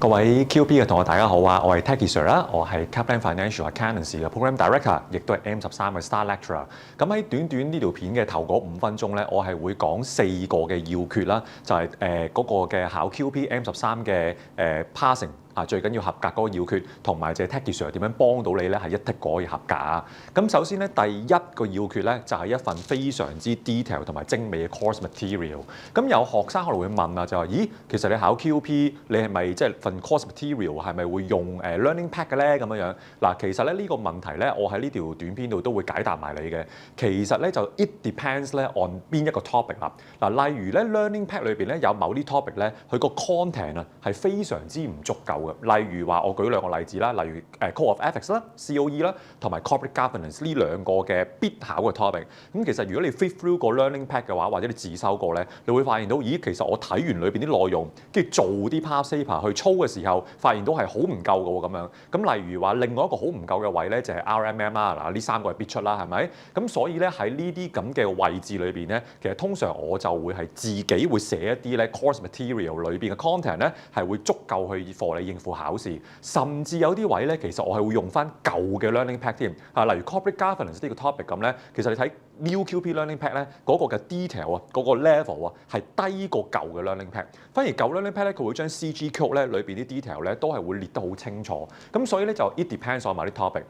各位 QP 嘅同學大家好啊，我係 Techie Sir 啦，我係 Kaplan Financial Accountancy 嘅 Program Director， 亦都係 M13嘅 Star Lecturer。咁喺短呢條片嘅頭嗰5分鐘咧，我係會講4個嘅要訣啦，就係嗰個嘅考 QP M13嘅passing。最緊要合格嗰個要訣，同埋就係 Techie Sir 點樣幫到你咧，係一剔可以合格啊！咁首先咧，第一個要訣咧，就係一份非常之 detail 同埋精美嘅 course material。咁有學生可能會問啊，就話：咦，其實你考 QP， 你係咪即係份 course material 係咪會用learning pack 嘅咧？咁樣嗱，其實咧呢個問題咧，我喺呢條短片度都會解答埋你嘅。其實咧就 it depends 咧 on 邊一個 topic 啦。嗱，例如咧 learning pack 裏邊咧有某啲 topic 咧，佢個 content 啊係非常之唔足夠。例如話，我舉兩個例子啦，例如Code of Ethics 啦、COE 啦，同埋 Corporate Governance 呢兩個嘅必考嘅 topic。咁其實如果你 fit through 個 learning pack 嘅話，或者你自修過咧，你會發現到，咦，其實我睇完裏邊啲內容，跟住做啲 past paper 去操嘅時候，發現到係好唔夠嘅喎咁樣。咁例如話，另外一個好唔夠嘅位咧，就係 RMM 啦。嗱，呢3個係必出啦，係咪？咁所以咧喺呢啲咁嘅位置裏邊咧，其實通常我就會係自己會寫一啲咧 course material 裏邊嘅 content 咧，係會足夠去幫你應付考試，甚至有啲位咧，其實我係會用翻舊嘅 learning pack 添。例如 corporate governance 呢個 topic 咁咧，其實你睇 new QP learning pack 咧，嗰個嘅 detail 啊，嗰個 level 啊，係低過舊嘅 learning pack。反而舊 learning pack 咧，佢會將 CG code 咧裏邊啲 detail 咧，都係會列得好清楚。咁所以咧就 it depends on 埋啲 topic。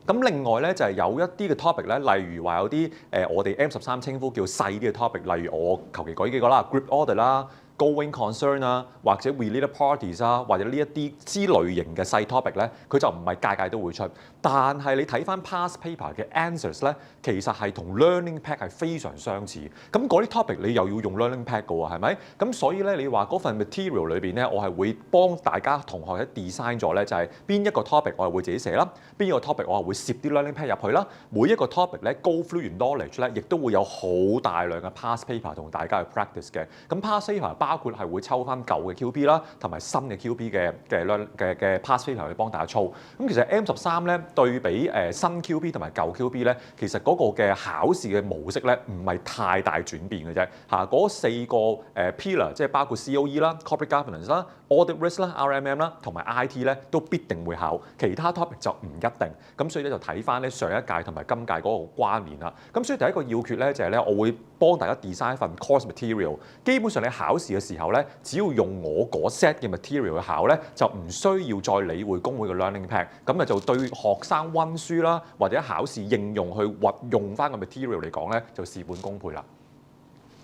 咁另外咧就係有一啲嘅 topic 咧，例如話有啲我哋 M13稱呼叫細啲嘅 topic， 例如我求其舉幾個啦 ，group audit 啦。Going concern 啊，或者 related parties 啊，或者呢一啲之類型嘅細 topic 咧，佢就唔係屆屆都會出。但係你睇翻 past paper 嘅 answers 咧，其實係同 learning pack 係非常相似。咁嗰啲 topic 你又要用 learning pack 嘅喎，係咪？咁所以咧，你話嗰份 material 裏邊咧，我係會幫大家同學一 design 咗咧，就係邊一個 topic 我係會自己寫啦，邊一個 topic 我係會攝啲 learning pack 入去啦。每一個 topic 咧 go through 完 knowledge 咧，亦都會有好大量嘅 past paper 同大家去 practice 嘅。咁 past paper包括係會抽翻舊嘅 QP 啦，同埋新嘅 QP 嘅 past paper 去幫大家操。咁其實 M13咧對比新 QP 同埋舊 QP 咧，其實嗰個嘅考試嘅模式咧唔係太大轉變嘅啫。嗰4個pillar 即係包括 COE 啦、Corporate Governance 啦、Audit Risk 啦、RMM 啦，同埋 IT 咧都必定會考，其他 topic 就唔一定。咁所以咧就睇翻咧上一屆同埋今屆嗰個關聯啦。咁所以第一個要訣咧就係咧，我會幫大家 design 一份 course material。基本上你考試嘅時候咧，只要用我嗰 set 嘅 material 去考咧，就唔需要再理會公會嘅 learning pack。咁啊就對學生温書啦，或者考試應用去運用翻個 material 嚟講咧，就事半功倍啦。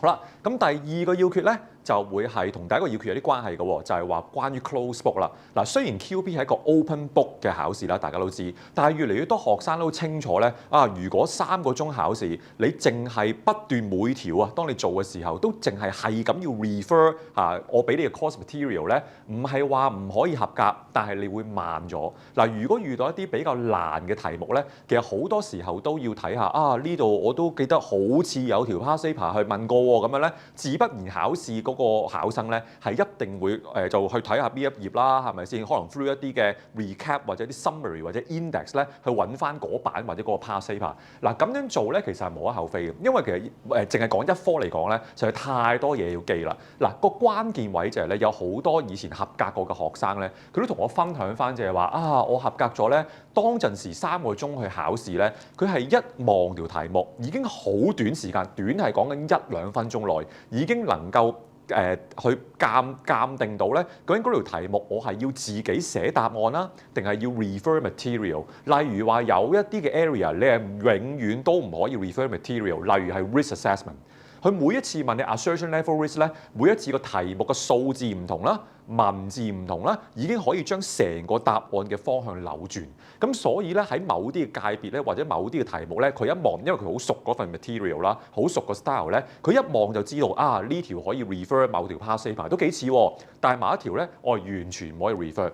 好啦，咁第二個要訣咧，就會係同第一個要訣有啲關係嘅喎，就係話關於 close book 啦。嗱，雖然 QP 係一個 open book 嘅考試啦，大家都知，但係越嚟越多學生都清楚咧。如果3個鐘考試，你淨係不斷每條當你做嘅時候都淨係咁要 refer 我俾你嘅 course material 咧，唔係話唔可以合格，但係你會慢咗。嗱，如果遇到一啲比較難嘅題目咧，其實好多時候都要睇下呢度我都記得好似有條 past paper 去問過喎，咁樣咧，自不然考試嗰個考生咧係一定會就去睇下邊一頁啦，係咪先？可能 through 一啲嘅 recap 或者啲 summary 或者 index 咧，去揾翻嗰版或者嗰個 past paper。嗱，咁樣做咧其實係無可厚非嘅，因為其實淨係講一科嚟講咧，實在太多嘢要記啦。嗱，個關鍵位就係咧，有好多以前合格過嘅學生咧，佢都同我分享翻就係話我合格咗咧，當陣時3個鐘去考試咧，佢係一望條題目已經好短時間，短係講緊1-2分鐘內已經能夠去鑑定到咧，究竟嗰條題目我係要自己寫答案啦，定係要 refer material？ 例如話有一啲嘅 area 你係永遠都唔可以 refer material， 例如係 risk assessment。佢每一次問你 assertion level risk 咧，每一次個題目嘅數字唔同啦，文字唔同啦，已經可以將成個答案嘅方向扭轉。咁所以咧喺某啲嘅界別咧，或者某啲嘅題目咧，佢一望，因為佢好熟嗰份 material 啦，好熟個 style 咧，佢一望就知道呢條可以 refer 某條 past paper 都幾似喎，但係某一條咧我係完全唔可以 refer。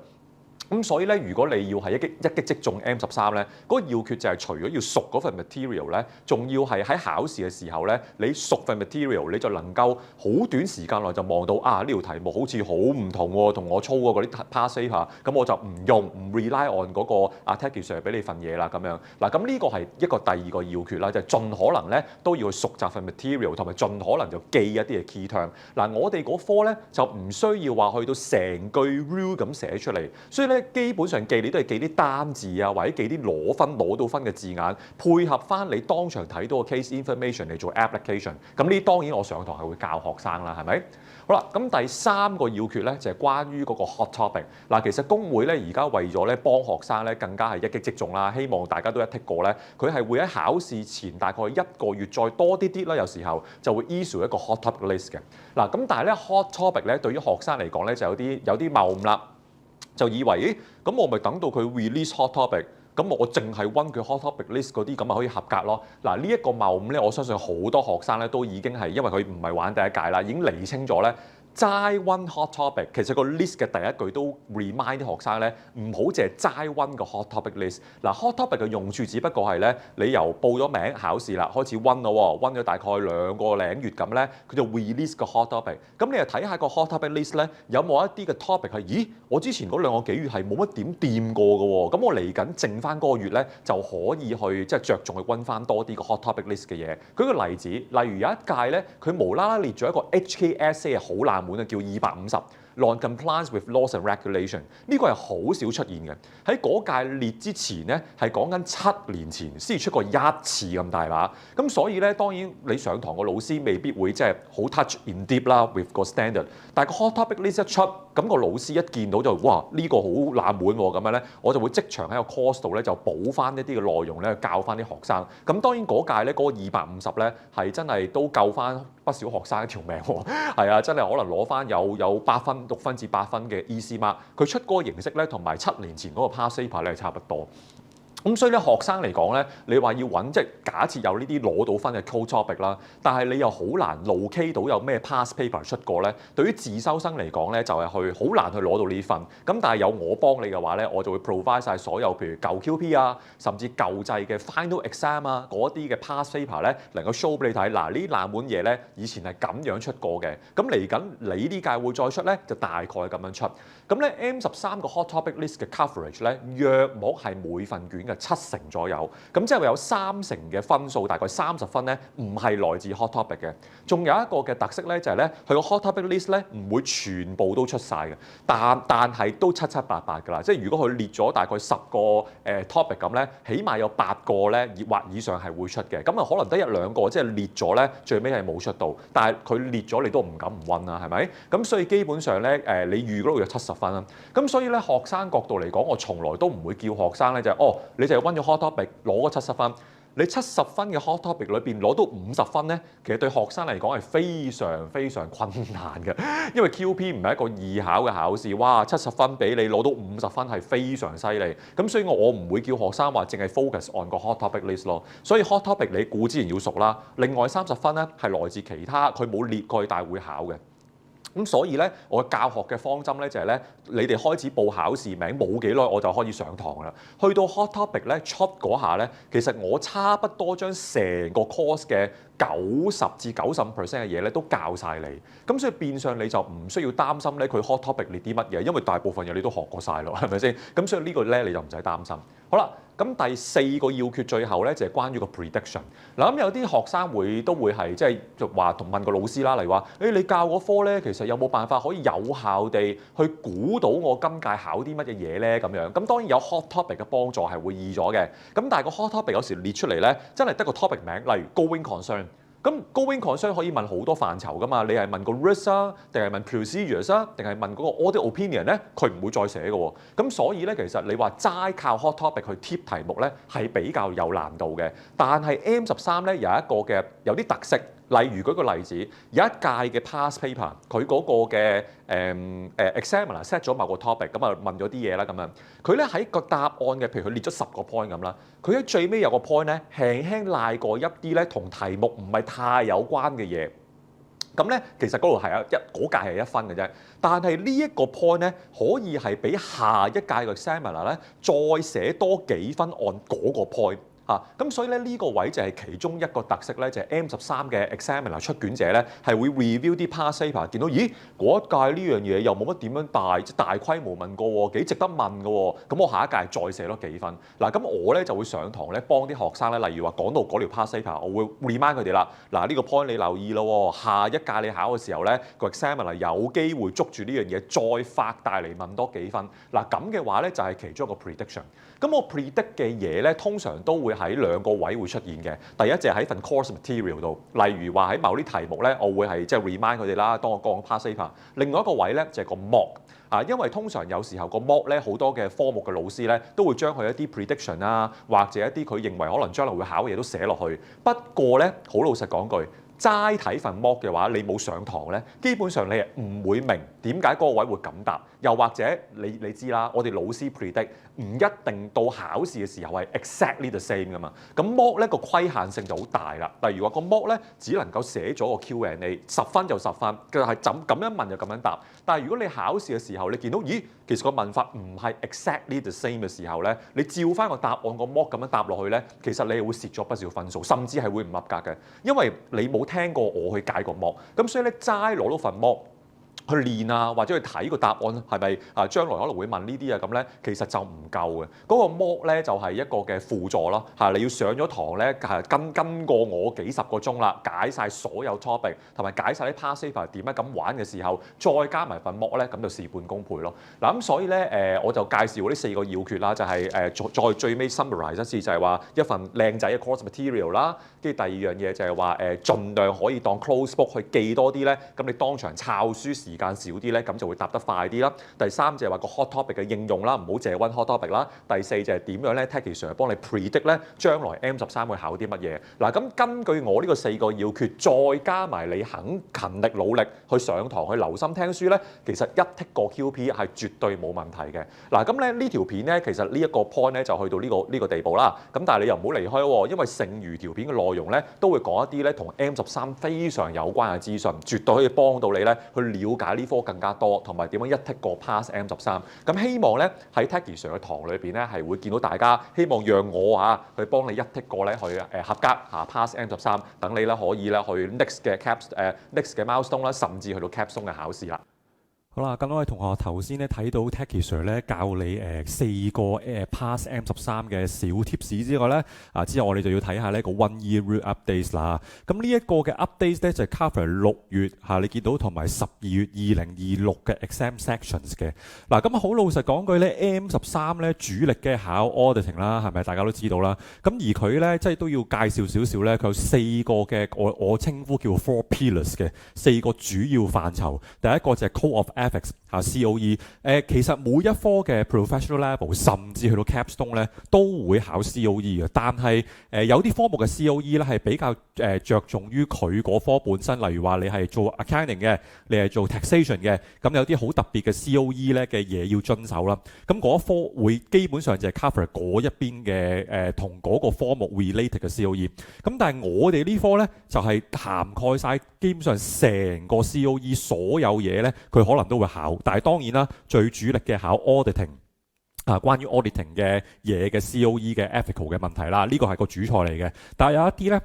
咁所以咧，如果你要係一擊即中 M13咧，嗰個要訣就係除咗要熟嗰份 material 咧，仲要係喺考試嘅時候咧，你熟份 material，你就能夠好短時間內就望到呢條題目好似好唔同喎，同我操過嗰啲 past paper，咁我就唔 rely on 嗰個Taggy Sir 俾你份嘢啦咁樣。嗱，咁呢個係一個第二個要訣啦，就係盡可能咧都要去熟習份 material，同埋盡可能就記一啲嘅 key term。嗱，我哋嗰科咧就唔需要話去到成句 rule 咁寫出嚟，所以咧。基本上記你都係記啲單字啊，或者記啲攞到分嘅字眼，配合翻你當場睇到嘅 case information 嚟做 application。咁呢當然我上堂係會教學生啦，係咪？好啦，咁第三個要訣咧就係關於嗰個 hot topic。嗱，其實公會咧而家為咗咧幫學生咧更加係一擊即中啦，希望大家都一剔過咧，佢係會喺考試前大概1個月再多啲啦，有時候就會 issue 一個 hot topic list 嘅。嗱，咁但係咧 hot topic 咧對於學生嚟講咧就有啲謬誤啦。就以為，咁我咪等到佢 release hot topic，咁我淨係溫佢 hot topic list 嗰啲，咁咪可以合格咯。嗱，呢一個謬誤咧，我相信好多學生咧都已經係因為佢唔係玩第一屆啦，已經釐清咗咧。齋溫 hot topic，其實個 list 嘅第一句都 remind 啲學生咧，唔好淨係齋溫個 hot topic list。嗱，hot topic 嘅用處只不過係咧，你由報咗名考試啦，開始溫咯，溫咗大概2個零月咁咧，佢就 release 個 hot topic。咁你又睇下個 hot topic list 咧，有冇一啲嘅 topic 係，咦，我之前嗰2個幾月係冇乜點掂過嘅喎，咁我嚟緊剩翻嗰個月咧就可以去即係着重去溫翻多啲個 hot topic list 嘅嘢。舉個例子，例如有一屆咧，佢無啦啦列咗一個 HKSA 好冷門啊，叫250。Non-compliance with laws and regulation 呢個係好少出現嘅。喺嗰屆列之前咧，係講緊7年前先至出過1次咁大把。咁所以咧，當然你上堂個老師未必會即係好 touch in deep 啦 with 個 standard。但係個 hot topic list 一出，咁個老師一見到就哇呢個好冷門喎咁樣咧，我就會即場喺個 course 度咧就補翻一啲嘅內容咧教翻啲學生。咁當然嗰屆咧嗰個250咧係真係都救翻不少學生一條命喎。係啊，真係可能攞翻有8分。6分至8分嘅 EC mark，佢出嗰個形式咧，同埋7年前嗰個 past paper 咧係差不多。咁所以咧，學生嚟講咧，你話要揾即係假設有呢啲攞到分嘅 core topic 啦，但係你又好難 locate 到有咩 past paper 出過咧。對於自修生嚟講咧，就係好難去攞到呢分。咁但係有我幫你嘅話咧，我就會 provide 晒所有譬如舊 QP 啊，甚至舊制嘅 final exam 啊嗰啲嘅 past paper 咧，能夠 show 俾你睇。嗱，呢啲冷門嘢咧，以前係咁樣出過嘅。咁嚟緊你呢屆會再出咧，就大概係咁樣出。咁咧 M13個 hot topic list 嘅 coverage 咧，約莫係每份卷嘅7成左右，咁即係有3成嘅分數，大概30分咧，唔係來自 hot topic 嘅。仲有一個嘅特色咧，就係咧，佢個 hot topic list 咧唔會全部都出晒嘅，但係都七七八八㗎啦。即係如果佢列咗大概10個topic 咁咧，起碼有8個咧或以上係會出嘅。咁啊可能得1兩個即係列咗咧，最尾係冇出到，但係佢列咗你都唔敢唔温啦，係咪？咁所以基本上咧你預嗰度有70分啦。咁所以咧學生角度嚟講，我從來都唔會叫學生咧就係你就要温咗 hot topic 攞嗰70分。你70分嘅 hot topic 裏邊攞到50分咧，其實對學生嚟講係非常非常困難嘅，因為 QP 唔係一個易考嘅考試。哇，70分俾你攞到50分係非常犀利。咁所以我唔會叫學生話淨係 focus on 個 hot topic list 咯。所以 hot topic 你固之然要熟啦，另外30分咧係來自其他佢冇列過去大會考嘅。咁所以咧，我教學嘅方針咧就係咧，你哋開始報考試名冇幾耐，我就開始上堂啦。去到 hot topic 咧出嗰下咧，其實我差不多將成個 course 嘅90至95% 嘅嘢咧都教晒你。咁所以變相你就唔需要擔心咧佢 hot topic 列啲乜嘢，因為大部分嘢你都學過晒咯，係咪先？咁所以呢個咧你就唔使擔心。好啦。咁第4個要訣最後咧就係關於個 prediction。嗱，咁有啲學生都會係即係就話同問個老師啦，例如話你教嗰科咧，其實有冇辦法可以有效地去估到我今屆考啲乜嘢嘢咧？咁樣咁當然有 hot topic 嘅幫助係會易咗嘅。咁但係個 hot topic 有時列出嚟咧，真係得個 topic 名，例如 going concern。咁 going concern 可以問好多範疇噶嘛？你係問個 risk 啊，定係問 procedures 啊，定係問嗰個 audit opinion 咧？佢唔會再寫嘅喎。咁所以咧，其實你話齋靠 hot topic 去貼題目咧，係比較有難度嘅。但係 M13咧有啲特色，例如舉個例子，有一屆嘅 past paper，佢嗰個嘅examiner set 咗某個 topic，咁啊問咗啲嘢啦咁樣。佢咧喺個答案嘅，譬如佢列咗10個 point 咁啦，佢喺最尾有個 point 咧輕輕賴過一啲咧同題目唔係太有關嘅嘢。咁咧其實嗰度係嗰屆係1分嘅啫，但係呢一個 point 咧可以係俾下一屆嘅 examiner 咧再寫多幾分按嗰個 point。咁所以咧呢個位就係其中一個特色咧，就係 M13嘅 examiner 出卷者咧係會 review 啲 past paper， 見到咦嗰一屆呢樣嘢又冇乜點樣大規模問過喎，幾值得問嘅喎，咁我下一屆再寫多幾分。嗱咁我咧就會上堂咧幫啲學生咧，例如話講到嗰條 past paper， 我會 remind 佢哋啦。嗱呢個 point 你留意咯，下一屆你考嘅時候咧個 examiner 有機會捉住呢樣嘢再發大嚟問多幾分。嗱咁嘅話咧就係其中一個 prediction。咁我 predict 嘅嘢咧通常都會喺兩個位會出現嘅。第一就係喺份 course material 度，例如話喺某啲題目咧，我會係即係 remind 佢哋啦，當我講 past paper。另外一個位咧就係個 mock，因為通常有時候個 mock 咧好多嘅科目嘅老師咧都會將佢一啲 prediction 啊，或者一啲佢認為可能將來會考嘅嘢都寫落去。不過咧好老實講句，齋睇份 mock 嘅話，你冇上堂咧，基本上你係唔會明點解嗰個位會咁答，又或者你知啦，我哋老師 predict 唔一定到考試嘅時候係 exactly the same 噶嘛。咁 mock 咧個規限性就好大啦。例如話個 mock 咧只能夠寫咗個 Q&A， 10分就10分，佢係咁樣問就咁樣答。但係如果你考試嘅時候，你見到咦其實個問法唔係 exactly the same 嘅時候咧，你照翻個答案個 mock 咁樣答落去咧，其實你係會蝕咗不少分數，甚至係會唔合格嘅，因為你冇聽過我去解個 mock，咁所以咧齋攞到份 mock去練啊，或者去睇個答案係咪將來可能會問呢啲啊咁咧，其實就唔夠嘅。嗰個 mock 咧就係一個嘅輔助咯，你要上咗堂咧跟過我幾十個鐘啦，解晒所有 topic 同埋解晒啲 past paper 點樣咁玩嘅時候，再加埋份 mock 咧，咁就事半功倍咯。嗱咁所以咧我就介紹呢4個要訣啦，就係再最尾 summarize 一次，就係話一份靚仔嘅 course material 啦，跟住第二樣嘢就係話盡量可以當 close book 去記多啲咧，咁你當場抄書時間少啲咧，咁就會答得快啲啦。第三就係話個 hot topic 嘅應用啦，唔好淨係溫 hot topic 啦。第四就係點樣咧 Teddy Sir 幫你 predict 咧將來 M13會考啲乜嘢。嗱咁根據我呢個4個要訣，再加埋你肯勤力努力去上堂去留心聽書咧，其實一剔個 QP 係絕對冇問題嘅。嗱咁咧呢條片咧，其實呢一個 point 咧就去到呢個地步啦。咁但係你又唔好離開喎，因為剩餘條片嘅內容咧都會講一啲咧同 M13非常有關嘅資訊，絕對可以幫到你咧去了解呢科更加多，同埋點樣一剔過 pass M13。咁希望咧喺 Teddy Sir 嘅堂裏邊咧係會見到大家，希望讓我去幫你一剔過咧去合格pass M13，等你咧可以咧去 next 嘅 next 嘅 milestone 啦，甚至去到 capstone 嘅考試啦。好啦，咁多位同學頭先咧睇到 Teddy Sir 咧教你4個pass M13嘅小 tips 之外咧，之後我哋就要睇下呢個 one year rule updates 啦。咁呢一個嘅 updates 咧就係 cover 6月你見到同埋12月2026嘅 exam sections 嘅。嗱，咁好老實講句咧 M13 咧主力嘅考 auditing 啦，係咪大家都知道啦？咁而佢咧即係都要介紹少少咧，佢有4個嘅我稱呼叫 four pillars 嘅4個主要範疇。第一個就係 Code of Ethics COE， 其實每一科嘅 professional level 甚至去到 capstone 咧都會考 COE 嘅，但係有啲科目嘅 COE 咧係比較着重於佢嗰科本身，例如話你係做 accounting 嘅，你係做 taxation 嘅，咁有啲好特別嘅 COE 咧嘅嘢要遵守啦。咁嗰一科會基本上就係 cover 嗰一邊嘅同嗰個科目 related 嘅 COE。咁但係我哋呢科咧就係涵蓋晒基本上成個 COE 所有嘢咧。佢可能都會考，但係當然啦，最主力嘅考 auditing 關於 auditing 嘅嘢嘅 COE 嘅 ethical 嘅問題啦，呢個係個主菜嚟嘅。但係有一啲咧。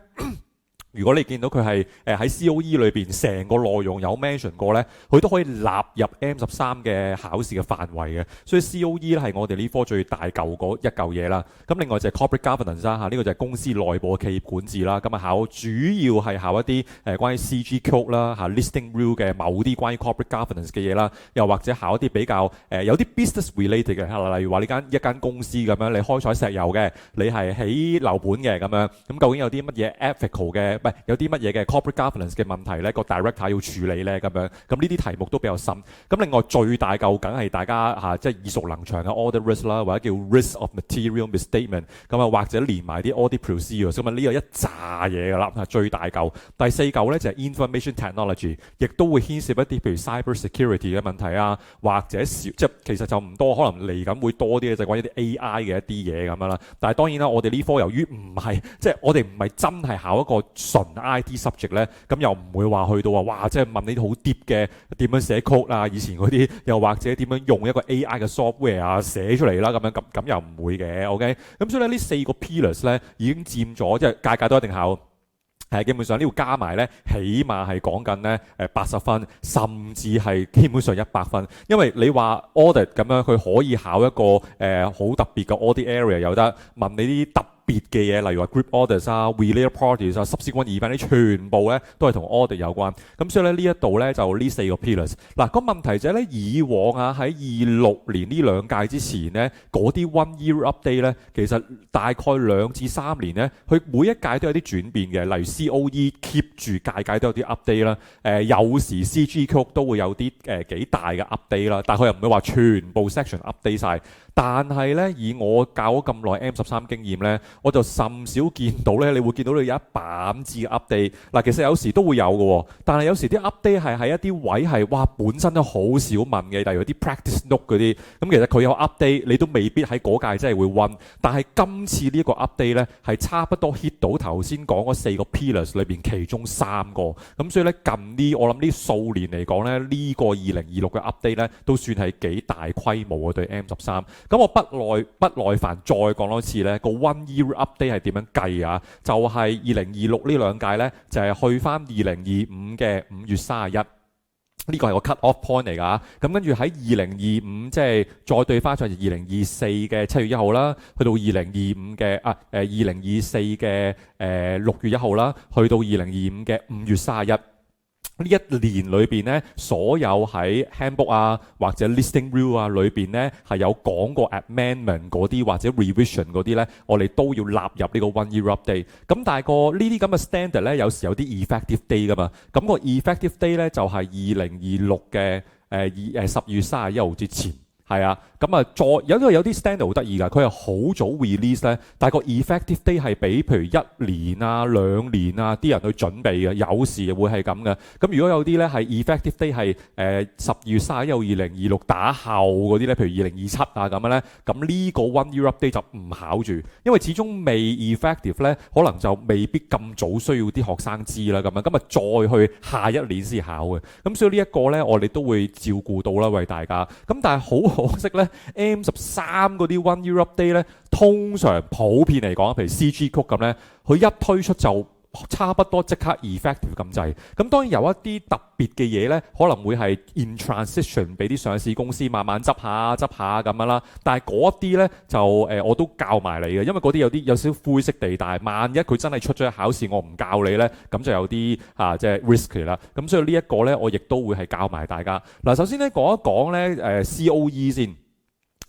如果你見到佢係喺 COE 裏邊成個內容有 mention 過咧，佢都可以納入 M13嘅考試嘅範圍嘅。所以 COE 咧係我哋呢科最大嚿嗰一嚿嘢啦。咁另外就係 corporate governance 啦，呢個就係公司內部嘅企業管治啦。咁考主要係考一啲關於 CG code 啦listing rule 嘅某啲關於 corporate governance 嘅嘢啦，又或者考一啲比較有啲 business related 嘅，例如話一間公司咁樣，你開採石油嘅，你係起樓盤嘅咁樣，咁究竟有啲乜嘢 ethical 嘅？有啲乜嘢嘅 corporate governance 嘅問題咧，個 director 要處理咧咁樣，咁呢啲題目都比較深。咁另外最大嚿梗係大家即係耳熟能詳嘅 audit risk 啦，或者叫 risk of material misstatement， 咁或者連埋啲 audit procedures， 咁呢個一紮嘢㗎啦，最大嚿。第4嚿咧就係 information technology， 亦都會牽涉一啲譬如 cyber security 嘅問題啊，或者即係其實就唔多，可能嚟緊會多啲就關於啲 AI 嘅一啲嘢咁樣啦。但係當然啦，我哋呢科由於唔係即係我哋唔係真係考一個純 IT subject 咧，咁又唔會話去到話哇，即係問呢啲好 deep 嘅點樣寫曲啊，以前嗰啲又或者點樣用一個 AI 嘅 software 啊寫出嚟啦，咁又唔會嘅。OK，咁所以咧呢4個 pillars 咧已經佔咗，即係屆都一定考。基本上呢度加埋咧，起碼係講緊咧80分，甚至係基本上100分。因為你話 audit 咁樣，佢可以考一個好特別嘅 audit area，有得問你啲特別嘅嘢，例如話 group audits 啊、related parties 啊、subsequent event 呢全部咧都係同 audit 有關。咁所以咧呢一度咧就呢4個 pillars。嗱，個問題就係咧，以往啊喺26年呢2屆之前咧，嗰啲 one year update 咧，其實大概2至3年咧，佢每一屆都有啲轉變嘅。例如 COE keep 住屆都有啲 update 啦。有時 CG 曲都會有啲幾大嘅 update 啦，但係佢又唔會話全部 section update 晒。但係咧，以我教咗咁耐 M13經驗咧，我就甚少見到咧，你會見到你有一版字嘅 update。嗱，其實有時都會有嘅，但係有時啲 update 係喺一啲位係哇本身都好少問嘅，例如啲 practice note 嗰啲。咁其實佢有 update，你都未必喺嗰屆真係會溫。但係今次呢一個 update 咧係差不多 hit 到頭先講嗰4個 pillars 裏邊其中3個。咁所以咧近呢，我諗呢數年嚟講咧，呢個2026嘅 update 咧都算係幾大規模嘅對 M13。咁我不耐煩再講多次咧，個 one year update 係點樣計啊？就係2026呢2屆咧，就係去翻2025嘅5月31。呢個係個 cut off point 嚟㗎。咁跟住喺2025，即係再對翻上2024嘅7月1號啦，去到2025嘅2024嘅6月1號啦，去到2025嘅5月31。呢一年裏邊咧，所有喺 handbook 啊或者 listing rule 啊裏邊咧係有講過 amendment 嗰啲或者 revision 嗰啲咧，我哋都要納入呢個 one year update。咁但係個呢啲咁嘅 standard 咧，有時有啲 effective day 噶嘛。咁個 effective day 咧就係2026嘅10月31號之前。係啊，咁啊，有啲 standard 好得意㗎，佢係好早 release 咧，但係個 effective day 係俾譬如1年啊、2年啊啲人去準備嘅，有時會係咁嘅。咁如果有啲咧係 effective day 係10月31號2026打後嗰啲咧，譬如2027啊咁樣咧，咁呢個 one year update 就唔考住，因為始終未 effective 咧，可能就未必咁早需要啲學生知啦咁樣，咁啊再去下一年先考嘅。咁所以呢一個咧，我哋都會照顧到啦，為大家。咁但係好可惜咧 ，M13 嗰啲 one year update 咧，通常普遍嚟講，譬如 CG 曲咁咧，佢一推出就差不多即刻 effective 咁滯。咁當然有一啲特別嘅嘢咧，可能會係 in transition 俾啲上市公司慢慢執下咁樣啦。但係嗰啲咧就我都教埋你嘅，因為嗰啲有少少灰色地帶。萬一佢真係出咗考試，我唔教你咧，咁就有啲即係 risky 啦。咁所以呢一個咧，我亦都會係教埋大家。嗱，首先咧講一講咧COE 先。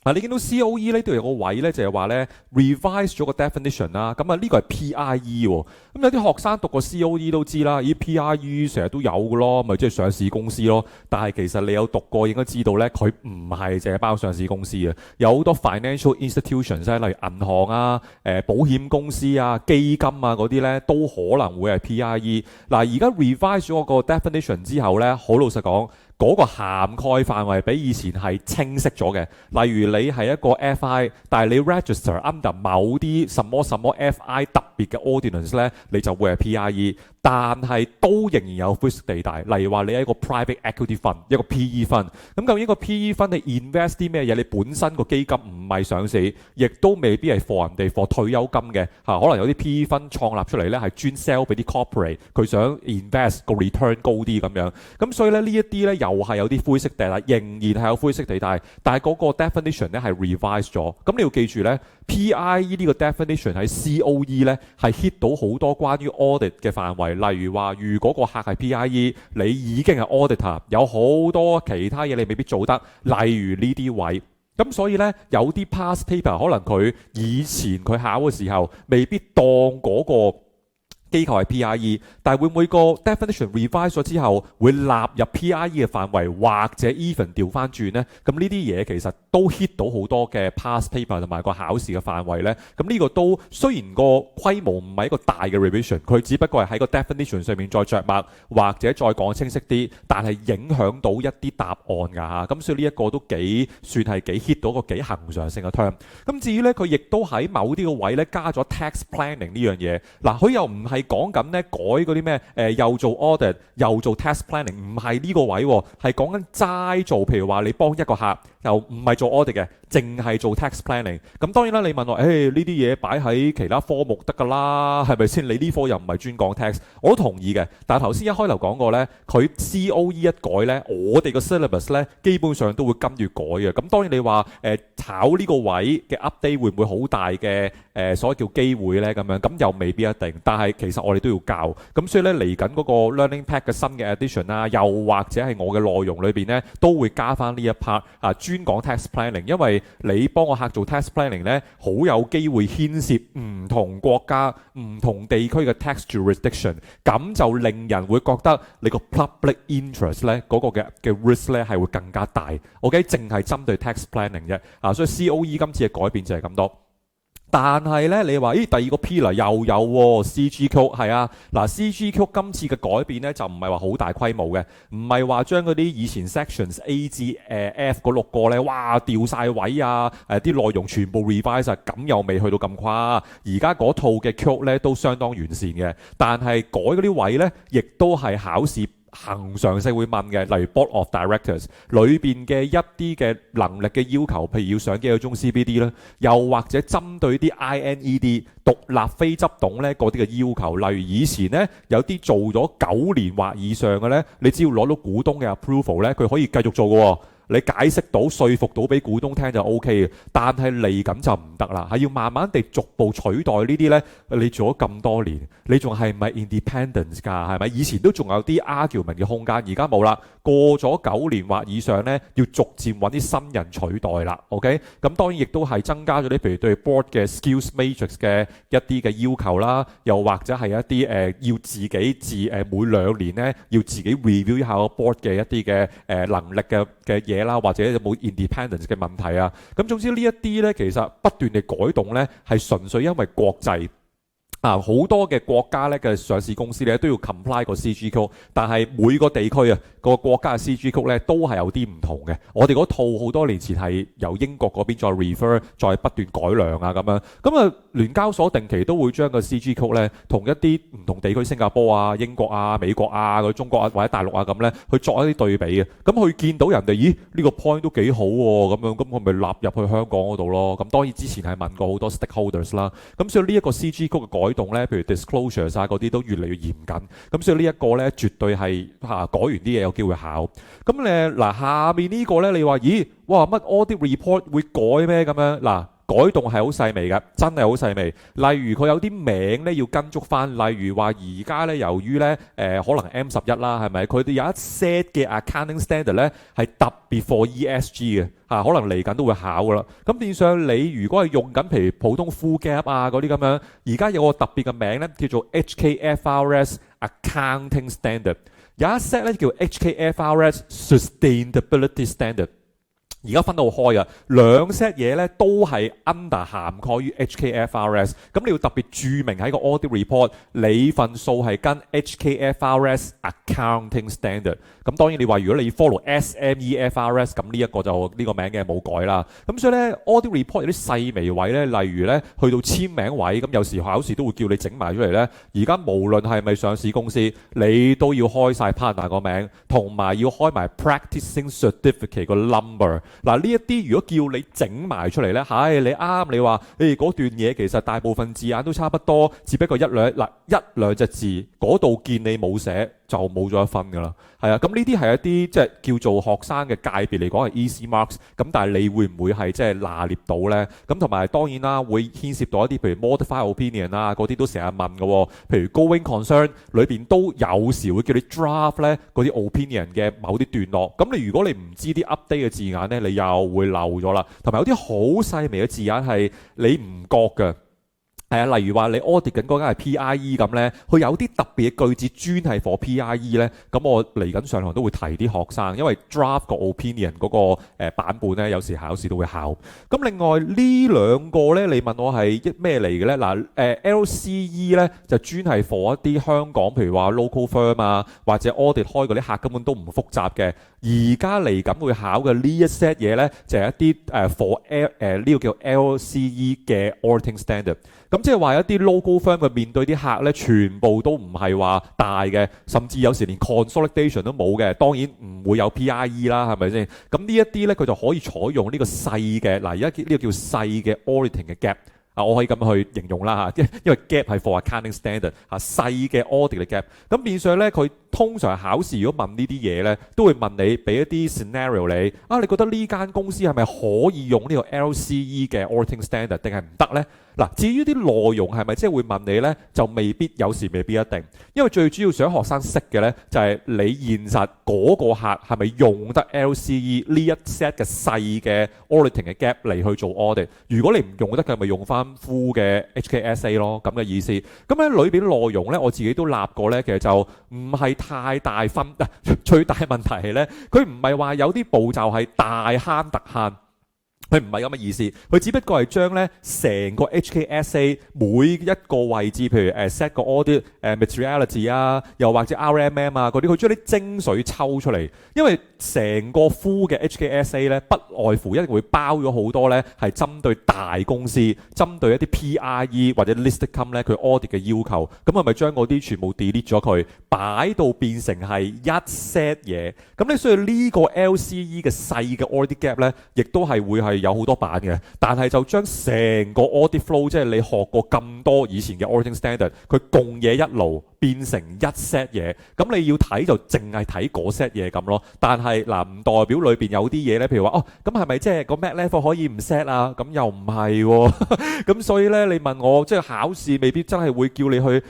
嗱，你見到 COE 呢度有個位咧，就係話咧 revise 咗個 definition 啦。咁啊，呢個係 PIE 喎。咁有啲學生讀過 COE 都知啦，咦 PIE 成日都有嘅咯，咪即係上市公司咯。但係其實你有讀過應該知道咧，佢唔係淨係包上市公司嘅，有好多 financial institutions 例如銀行啊、保險公司啊、基金啊嗰啲咧，都可能會係 PIE。嗱，而家 revise 咗個 definition 之後咧，好老實講。嗰個涵蓋範圍比以前係清晰咗嘅，例如你係一個 FI， 但係你 register under 某啲什麼 FI 特別嘅 ordinance 咧，你就會係 PIE， 但係都仍然有灰色地帶。例如話你係一個 private equity fund， 一個 PE fund， 咁究竟個 PE fund 你 invest 啲咩嘢？你本身個基金唔係上市，亦都未必係 for 人哋 for 退休金嘅嚇，可能有啲 PE fund 創立出嚟咧係專 sell 俾啲 corporate， 佢想 invest 個 return 高啲咁樣，咁所以咧呢一啲咧又係有啲灰色地帶，仍然係有灰色地帶，但係嗰個 definition 咧係 revise 咗。咁你要記住咧 ，PIE 呢個 definition 喺 COE 咧係 hit 到好多關於 audit 嘅範圍，例如話如果個客係 PIE， 你已經係 auditor， 有好多其他嘢你未必做得，例如呢啲位。咁所以咧有啲 past paper 可能佢以前佢考嘅時候未必當嗰個機構係 PIE， 但係會唔會個 definition revise 咗之後會納入 PIE 嘅範圍，或者 even 調翻轉呢？咁呢啲嘢其實都 hit 到好多嘅 past paper 同埋個考試嘅範圍呢。咁呢個都雖然個規模唔係一個大嘅 revision， 佢只不過係喺個 definition 上面再着墨，或者再講清晰啲，但係影響到一啲答案㗎嚇。咁所以呢一個都算係幾 hit 到個幾恆常性嘅 term。咁至於呢，佢亦都喺某啲個位呢加咗 tax planning 呢樣嘢。嗱，佢又唔係係講緊咧改嗰啲咩又做 audit 又做 tax planning，唔係呢個位喎，係講緊齋做，譬如話你幫一個客又唔係做 audit 嘅，淨係做 tax planning。咁當然啦，你問我，呢啲嘢擺喺其他科目得㗎啦，係咪先？你呢科又唔係專講 tax，我都同意嘅。但係頭先一開頭講過呢，佢 COE 一改呢，我哋個 syllabus 呢基本上都會跟住改嘅。咁當然你話炒呢個位嘅 update 會唔會好大嘅所謂叫機會呢？咁樣咁又未必一定。但係其實我哋都要教。咁所以呢，嚟緊嗰個 learning pack 嘅新嘅 edition 啦，又或者係我嘅內容裏邊呢，都會加翻呢一 part 啊，專講 tax planning。因為你幫我客做 tax planning 呢，好有機會牽涉唔同國家、唔同地區嘅 tax jurisdiction， 咁就令人會覺得你個 public interest 呢嗰個嘅 risk 呢係會更加大。OK， 淨係針對 tax planning 啫。所以 COE 今次嘅改變就係咁多。但係咧，你話第二個 pillar 又有喎，CGQ 係啊，嗱 CGQ 今次嘅改變咧就唔係話好大規模嘅，唔係話將嗰啲以前 sections A 至F 嗰6個咧，哇調晒位啊，啲內容全部 revise 啊，咁又未去到咁誇。而家嗰套嘅 Q 咧都相當完善嘅，但係改嗰啲位咧，亦都係考試恆常性會問嘅，例如 Board of Directors 裏邊嘅一啲嘅能力嘅要求，譬如要上幾個鐘 CBD 啦，又或者針對啲 INED 獨立非執董咧嗰啲嘅要求，例如以前咧有啲做咗9年或以上嘅咧，你只要攞到股東嘅 approval 咧，佢可以繼續做嘅喎。你解釋到、說服到俾股東聽就 OK 嘅，但係嚟緊就唔得啦，係要慢慢地逐步取代呢啲呢。你做咗咁多年，你仲係咪 independence 㗎？係咪？以前都仲有啲 argument 嘅空間，而家冇啦。過咗9年或以上呢，要逐漸揾啲新人取代啦。OK， 咁當然亦都係增加咗啲譬如對 board 嘅 skills matrix 嘅一啲嘅要求啦，又或者係一啲要自己每2年呢，要自己 review 一下個 board 嘅一啲嘅能力嘅嘢啦，或者有冇 independence 嘅問題啊？咁總之呢一啲呢，其實不斷地改動呢，係純粹因為國際。好多嘅國家咧嘅上市公司咧都要 comply 個 CGQ， 但係每個地區啊個國家嘅 CGQ 咧都係有啲唔同嘅。我哋嗰套好多年前係由英國嗰邊再 refer， 再不斷改良啊咁樣。咁啊聯交所定期都會將個 CGQ 咧同一啲唔同地區，新加坡啊、英國啊、美國啊、中國啊或者大陸啊咁咧去作一啲對比嘅。咁佢見到人哋咦呢個 point 都幾好喎咁樣，咁佢咪納入去香港嗰度咯。咁當然之前係問過好多 stakeholders 啦。咁所以呢一個 CGQ 嘅改動咧，譬如 disclosures 啊嗰啲都越嚟越嚴謹，咁所以呢一個咧絕對係改完啲嘢有機會考。咁嗱下面呢個咧，你話咦哇乜 audit report 會改咩咁樣嗱？改動係好細微嘅，真係好細微。例如佢有啲名咧要跟足翻，例如話而家咧由於咧可能 M11啦，係咪？佢哋有一 set 嘅 accounting standard 咧係特別 for ESG 嘅可能嚟緊都會考噶啦。咁變相你如果係用緊譬如普通 full gap 啊嗰啲咁樣，而家有個特別嘅名咧叫做 HKFRS Accounting Standard， 有一 set 咧叫 HKFRS Sustainability Standard。而家分到開啊，兩 set 嘢咧都係 under 涵蓋於 HKFRS， 咁你要特別注明喺個 audit report， 你份數係跟 HKFRS Accounting Standard。咁當然你話如果你 follow SMEFRS， 咁呢一個就呢個名嘅冇改啦。咁所以咧 audit report 有啲細微位咧，例如咧去到簽名位，咁有時考試都會叫你整埋出嚟咧。而家無論係咪上市公司，你都要開晒 partner 個名，同埋要開埋 practicing certificate 個 number。嗱呢一啲如果叫你整埋出嚟呢，係你啱你話，嗰段嘢其實大部分字眼都差不多，只不過一兩隻字嗰度見你冇寫就冇咗1分噶啦。係啊，咁呢啲係一啲即係叫做學生嘅界別嚟講係 easy marks， 咁但係你會唔會係即係拿捏到呢？咁同埋當然啦，會牽涉到一啲譬如 modify opinion 啦，嗰啲都成日問嘅。譬如 going concern 裏邊都有時會叫你 draft 呢嗰啲 opinion 嘅某啲段落。咁你如果你唔知啲 update 嘅字眼呢，你又會漏咗啦。同埋有啲好細微嘅字眼係你唔覺嘅。係啊，例如話你 audit 緊嗰間係 PIE 咁呢，佢有啲特別嘅句子專係 for PIE 呢。咁我嚟緊上堂都會提啲學生，因為 draft 個 opinion 嗰個版本呢，有時考試都會考。咁另外呢兩個呢，你問我係咩嚟嘅呢？嗱，LCE 呢就專係 for 一啲香港，譬如話 local firm 啊，或者 audit 開嗰啲客根本都唔複雜嘅。而家嚟緊會考嘅呢一 set 嘢呢，就係一啲for 呢個叫 LCE 嘅 auditing standard。咁即係話一啲 local firm 嘅面對啲客咧，全部都唔係話大嘅，甚至有時連 consolidation 都冇嘅。當然唔會有 PIE 啦，係咪先？咁呢一啲咧，佢就可以採用呢個細嘅嗱，而家呢個叫細嘅 auditing 嘅 gap。我可以咁去形容啦嚇，因為 gap 係 for accounting standard 嚇，細嘅 audit 嘅 gap。咁變相咧，佢通常考試如果問呢啲嘢咧，都會問你俾一啲 scenario 你你覺得呢間公司係咪可以用呢個 LCE 嘅 auditing standard 定係唔得咧？嗱，至於啲內容係咪即係會問你咧，就未必，有時未必一定，因為最主要想學生識嘅咧，就係你現實嗰個客係咪用得 LCE 呢一 set 嘅細嘅 auditing 嘅 gap 嚟去做 audit。如果你唔用得嘅，咪用翻 full 嘅 HKSA 咯，咁嘅意思。咁喺裏邊內容咧，我自己都立過咧，其實就唔係太大分。最大問題係咧，佢唔係話有啲步驟係大慳特慳。佢唔係咁嘅意思，佢只不過係將咧成個 HKSA 每一個位置，譬如set 個 audit materiality 啊，又或者 RMM 啊嗰啲，佢將啲精髓抽出嚟。因為成個 full 嘅 HKSA 咧，不外乎一定會包咗好多咧，係針對大公司、針對一啲 PIE 或者 listed company 咧，佢 audit 嘅要求。咁係咪將嗰啲全部 delete 咗佢，擺到變成係一 set 嘢？咁你所以呢個 LCE 嘅細嘅 audit gap 咧，亦都係會係有好多版嘅，但係就將成個 audit flow， 即係你學過咁多以前嘅 auditing standard， 佢共嘢一爐變成一 set 嘢。咁你要睇就淨係睇嗰 set 嘢咁咯。但係唔代表裏邊有啲嘢咧，譬如話咁係咪即係個 Mac level 可以唔 set 啊？咁又唔係喎。咁所以咧，你問我即係考試未必真係會叫你去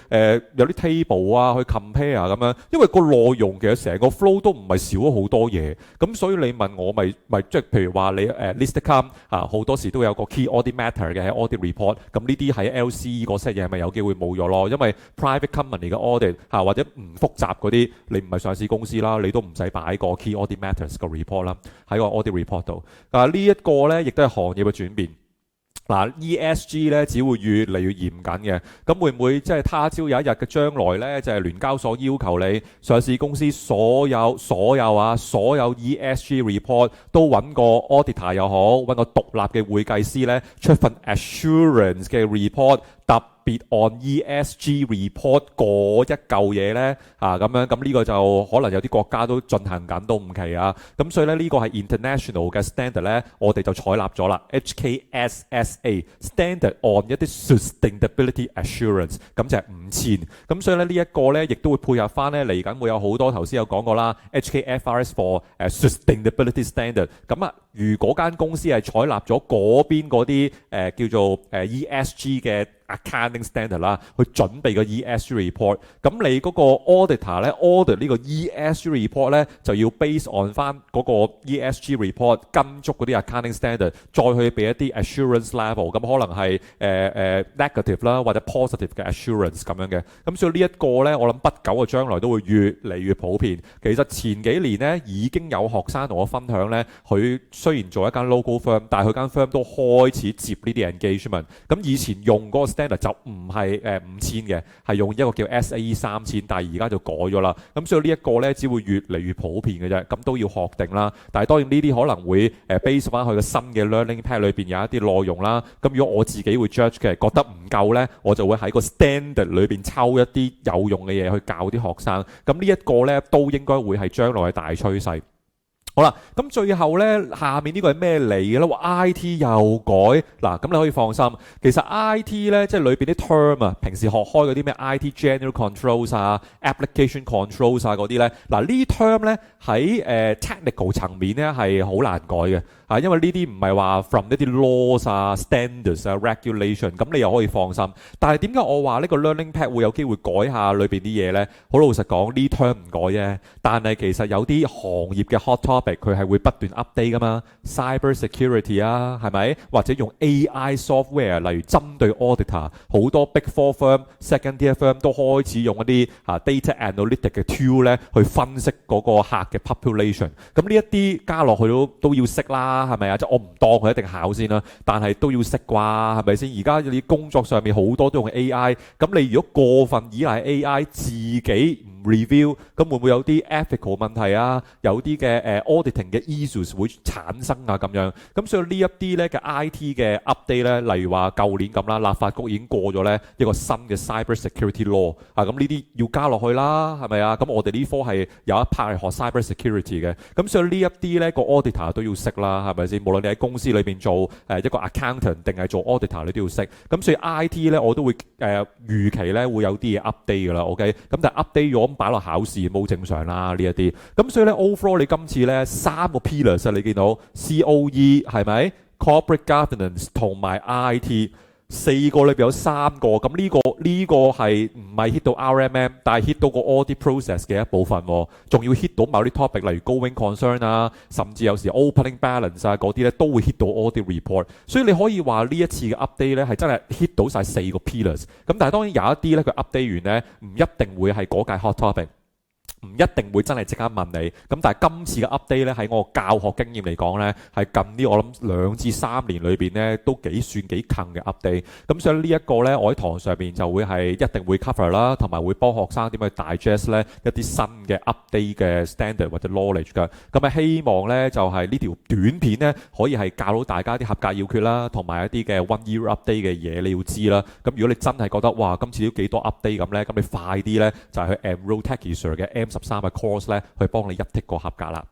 有啲 table 啊，去 compare 咁樣，因為個內容其實成個 flow 都唔係少咗好多嘢。咁所以你問我咪即係譬如話你listed company好多時都有個 key audit matter 嘅喺 audit report， 咁呢啲喺 LCE 嗰 set 嘢係咪有機會冇咗咯？因為 private company 嘅 audit 或者唔複雜嗰啲，你唔係上市公司啦，你都唔使擺個 key audit matters 個 report 啦，喺個 audit report 度。呢一個咧亦都係行業嘅轉變。ESG 咧只會越嚟越嚴謹嘅，咁會唔會即係他朝有一日嘅將來咧，就係聯交所要求你上市公司所有 ESG report 都揾個 auditor 又好，揾個獨立嘅會計師咧出份 assurance 嘅 report，特別按 ESG report 嗰一嚿嘢咧咁樣，咁呢個就可能有啲國家都進行緊，都唔奇啊。咁所以咧呢個係 international 嘅 standard 咧，我哋就採納咗啦。HKSSA standard on 一啲 sustainability assurance， 咁就係5000。咁所以咧呢一個咧亦都會配合翻咧嚟緊會有好多頭先有講過啦 HKFRS for sustainability standard。咁如果間公司係採納咗嗰邊嗰啲叫做ESG 嘅accounting standard 啦，去準備個 ESG report， 咁你嗰個 auditor 咧 audit 呢個 ESG report 咧，就要 base on 翻嗰個 ESG report 跟足嗰啲 accounting standard， 再去俾一啲 assurance level， 咁可能係negative 啦，或者 positive 嘅 assurance 咁樣嘅。咁所以呢一個咧，我諗不久嘅將來都會越嚟越普遍。其實前幾年咧已經有學生同我分享咧，佢雖然做一間 local firm， 但係佢間 firm 都開始接呢啲 engagement。咁以前用嗰個standard 就唔係5000嘅，係用一個叫 SAE 3000，但係而家就改咗啦。咁所以呢一個咧，只會越嚟越普遍嘅啫。咁都要學定啦。但係當然呢啲可能會base 翻佢個新嘅 learning pad 裏邊有一啲內容啦。咁如果我自己會 judge 嘅，覺得唔夠咧，我就會喺個 standard 裏邊抽一啲有用嘅嘢去教啲學生。咁呢一個咧都應該會係將來嘅大趨勢。好啦，咁最後咧，下面呢個係咩嚟嘅咧？話 IT 又改嗱，咁你可以放心。其實 IT 咧，即係裏邊啲 term 啊，平時學開嗰啲咩 IT general controls 啊、application controls 啊嗰啲咧，嗱呢啲 term 咧喺technical 層面咧係好難改嘅啊，因為呢啲唔係話 from 一啲 laws 啊、standards 啊、regulation， 咁你又可以放心。但係點解我話呢個 learning pad 會有機會改下裏邊啲嘢咧？好老實講，呢 term 唔改啫，但係其實有啲行業嘅 hot topic。佢係會不斷 update 噶嘛 ，cyber security 啊，係咪？或者用 AI software， 例如針對 auditor， 好多 big four firm、second tier firm 都開始用一啲data analytic 嘅 tool 咧，去分析嗰個客嘅 population。咁呢一啲加落去都要識啦，係咪啊？即係我唔當佢一定考先啦，但係都要識啩，係咪先？而家你工作上面好多都用 AI，咁你如果過分依賴 AI，自己唔 review，咁會唔會有啲 ethical 問題啊？有啲嘅auditing 嘅 issues 會產生啊咁樣。咁所以呢一啲咧嘅 IT 嘅 update 咧，例如話舊年咁啦，立法局已經過咗咧一個新嘅 cyber security law 啊，咁呢啲要加落去啦，係咪啊？咁我哋呢科係有一 part 係學 cyber security 嘅，咁所以呢一啲咧個 auditor 都要識啦，係咪先？無論你喺公司裏邊做一個 accountant 定係做 auditor，你都要識。咁所以 IT 咧我都會預期咧會有啲嘢 update 㗎啦 ，OK？咁但係 update 咗咁擺落考試冇正常啦呢一啲。咁所以咧 overall 你今次咧3個 pillars 你見到 COE 係咪 corporate governance 同埋 IT 4個裏邊有3個，咁呢個係唔係 hit 到 RMM， 但係 hit 到個 audit process 嘅一部分喎，仲要 hit 到某啲 topic，例如 going concern 啊，甚至有時 opening balance 啊嗰啲咧都會 hit 到 audit report， 所以你可以話呢一次嘅 update 咧係真係 hit 到晒4個 pillars， 咁但係當然有一啲咧佢 update 完咧唔一定會係嗰屆 hot topic。唔一定會真係即刻問你，咁但係今次嘅 update 咧喺我教學經驗嚟講咧，係近呢我諗2至3年裏邊咧都幾算幾近嘅 update。咁所以呢一個咧，我喺堂上邊就會係一定會 cover 啦，同埋會幫學生點去 digest 咧一啲新嘅 update 嘅 standard 或者 knowledge 㗎。咁啊希望咧就係呢條短片咧可以係教到大家啲合格要訣啦，同埋一啲嘅 one year update 嘅嘢你要知啦。咁如果你真係覺得哇今次都幾多 update 咁咧，咁你快啲咧就係去 enroll Techie Sir 嘅M13嘅 course 咧，去幫你一剔個合格啦。